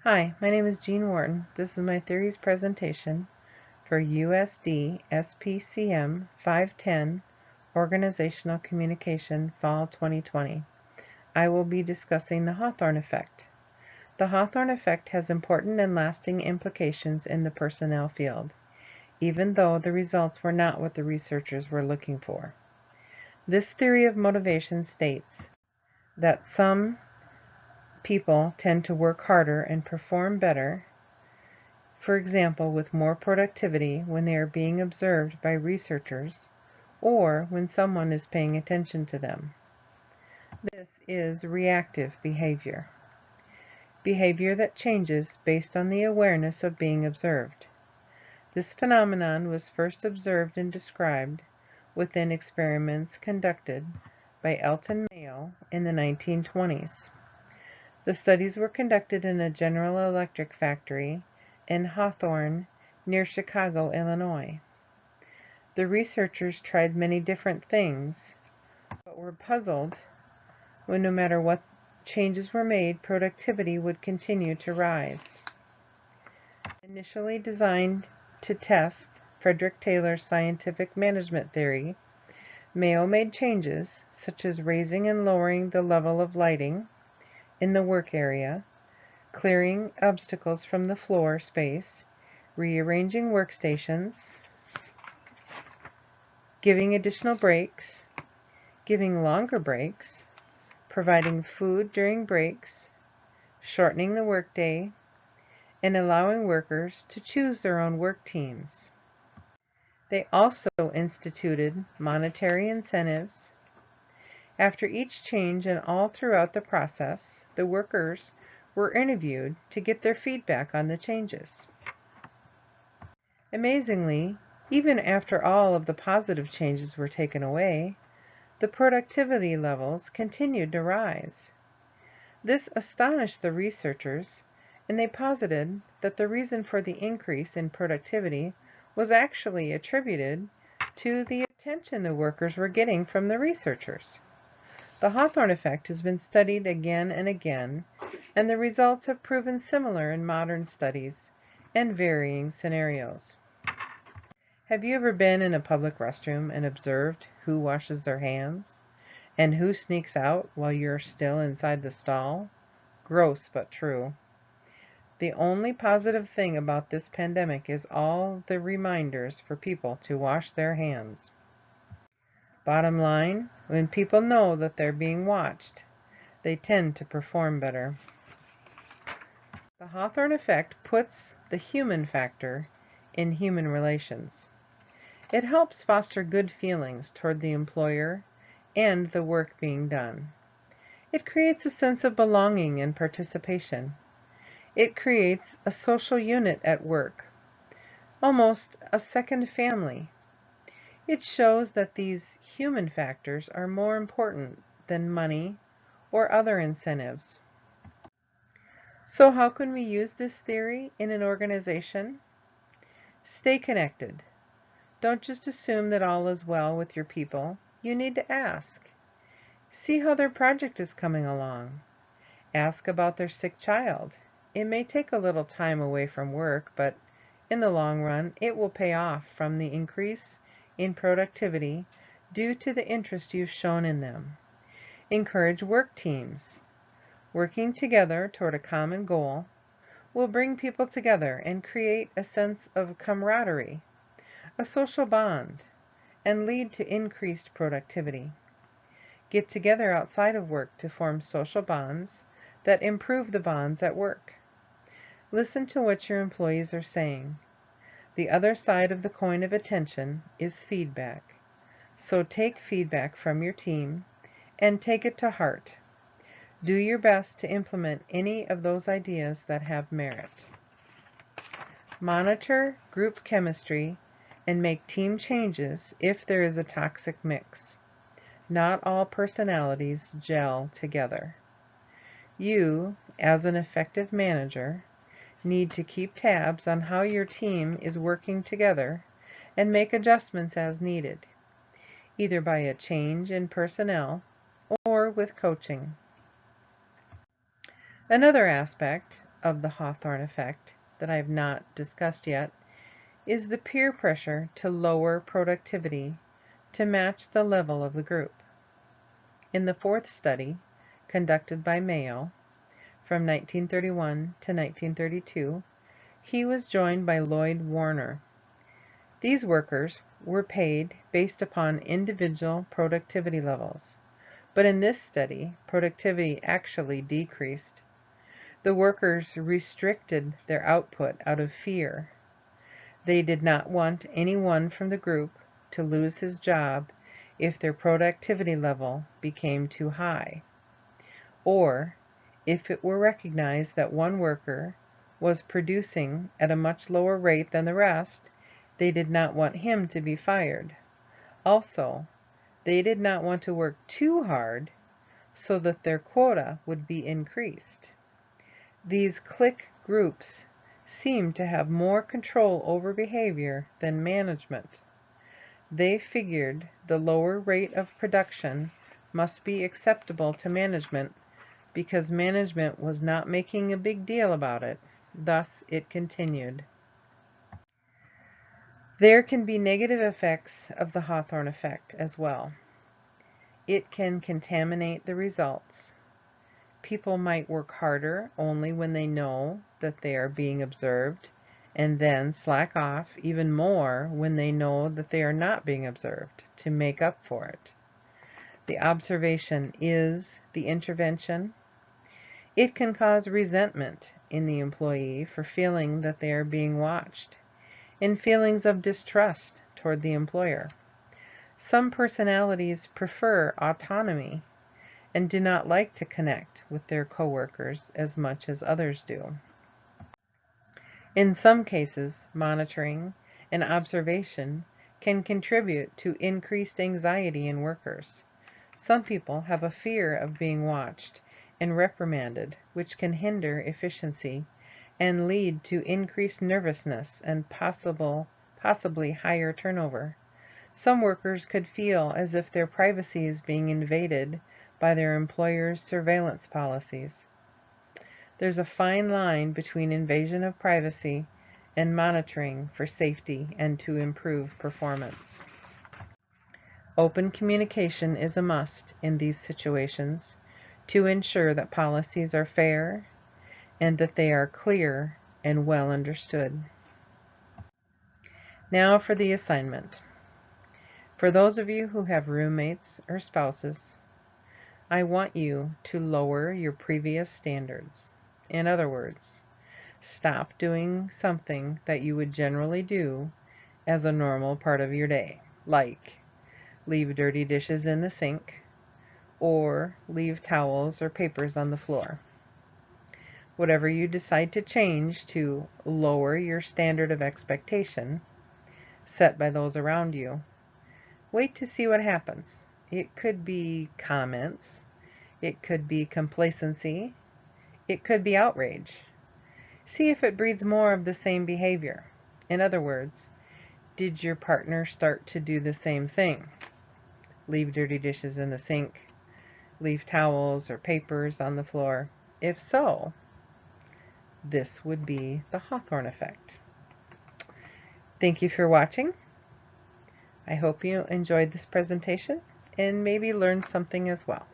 Hi, my name is Jean Wharton. This is my theories presentation for USD SPCM 510 Organizational Communication Fall 2020. I will be discussing the Hawthorne Effect. The Hawthorne Effect has important and lasting implications in the personnel field, even though the results were not what the researchers were looking for. This theory of motivation states that some people tend to work harder and perform better, for example, with more productivity when they are being observed by researchers or when someone is paying attention to them. This is reactive behavior, behavior that changes based on the awareness of being observed. This phenomenon was first observed and described within experiments conducted by Elton Mayo in the 1920s. The studies were conducted in a General Electric factory in Hawthorne, near Chicago, Illinois. The researchers tried many different things, but were puzzled when no matter what changes were made, productivity would continue to rise. Initially designed to test Frederick Taylor's scientific management theory, Mayo made changes such as raising and lowering the level of lighting in the work area, clearing obstacles from the floor space, rearranging workstations, giving additional breaks, giving longer breaks, providing food during breaks, shortening the workday, and allowing workers to choose their own work teams. They also instituted monetary incentives. After each change and all throughout the process, the workers were interviewed to get their feedback on the changes. Amazingly, even after all of the positive changes were taken away, the productivity levels continued to rise. This astonished the researchers, and they posited that the reason for the increase in productivity was actually attributed to the attention the workers were getting from the researchers. The Hawthorne effect has been studied again and again, and the results have proven similar in modern studies and varying scenarios. Have you ever been in a public restroom and observed who washes their hands and who sneaks out while you're still inside the stall? Gross but true. The only positive thing about this pandemic is all the reminders for people to wash their hands. Bottom line, when people know that they're being watched, they tend to perform better. The Hawthorne effect puts the human factor in human relations. It helps foster good feelings toward the employer and the work being done. It creates a sense of belonging and participation. It creates a social unit at work, almost a second family. It shows that these human factors are more important than money or other incentives. So how can we use this theory in an organization? Stay connected. Don't just assume that all is well with your people. You need to ask. See how their project is coming along. Ask about their sick child. It may take a little time away from work, but in the long run, it will pay off from the increase in productivity due to the interest you've shown in them. Encourage work teams. Working together toward a common goal will bring people together and create a sense of camaraderie, a social bond, and lead to increased productivity. Get together outside of work to form social bonds that improve the bonds at work. Listen to what your employees are saying. The other side of the coin of attention is feedback. So take feedback from your team and take it to heart. Do your best to implement any of those ideas that have merit. Monitor group chemistry and make team changes if there is a toxic mix. Not all personalities gel together. You, as an effective manager, need to keep tabs on how your team is working together and make adjustments as needed, either by a change in personnel or with coaching. Another aspect of the Hawthorne effect that I have not discussed yet is the peer pressure to lower productivity to match the level of the group. In the fourth study, conducted by Mayo, from 1931 to 1932, he was joined by Lloyd Warner. These workers were paid based upon individual productivity levels, but in this study, productivity actually decreased. The workers restricted their output out of fear. They did not want anyone from the group to lose his job if their productivity level became too high, or if it were recognized that one worker was producing at a much lower rate than the rest, they did not want him to be fired. Also, they did not want to work too hard so that their quota would be increased. These clique groups seemed to have more control over behavior than management. They figured the lower rate of production must be acceptable to management because management was not making a big deal about it. Thus, it continued. There can be negative effects of the Hawthorne effect as well. It can contaminate the results. People might work harder only when they know that they are being observed, and then slack off even more when they know that they are not being observed to make up for it. The observation is the intervention. It can cause resentment in the employee for feeling that they are being watched, and feelings of distrust toward the employer. Some personalities prefer autonomy and do not like to connect with their coworkers as much as others do. In some cases, monitoring and observation can contribute to increased anxiety in workers. Some people have a fear of being watched and reprimanded, which can hinder efficiency and lead to increased nervousness and possibly higher turnover. Some workers could feel as if their privacy is being invaded by their employer's surveillance policies. There's a fine line between invasion of privacy and monitoring for safety and to improve performance. Open communication is a must in these situations to ensure that policies are fair and that they are clear and well understood. Now for the assignment. For those of you who have roommates or spouses, I want you to lower your previous standards. In other words, stop doing something that you would generally do as a normal part of your day, like leave dirty dishes in the sink or leave towels or papers on the floor. Whatever you decide to change to lower your standard of expectation set by those around you, wait to see what happens. It could be comments, it could be complacency, it could be outrage. See if it breeds more of the same behavior. In other words, did your partner start to do the same thing? Leave dirty dishes in the sink, leave towels or papers on the floor. If so, this would be the Hawthorne effect. Thank you for watching. I hope you enjoyed this presentation and maybe learned something as well.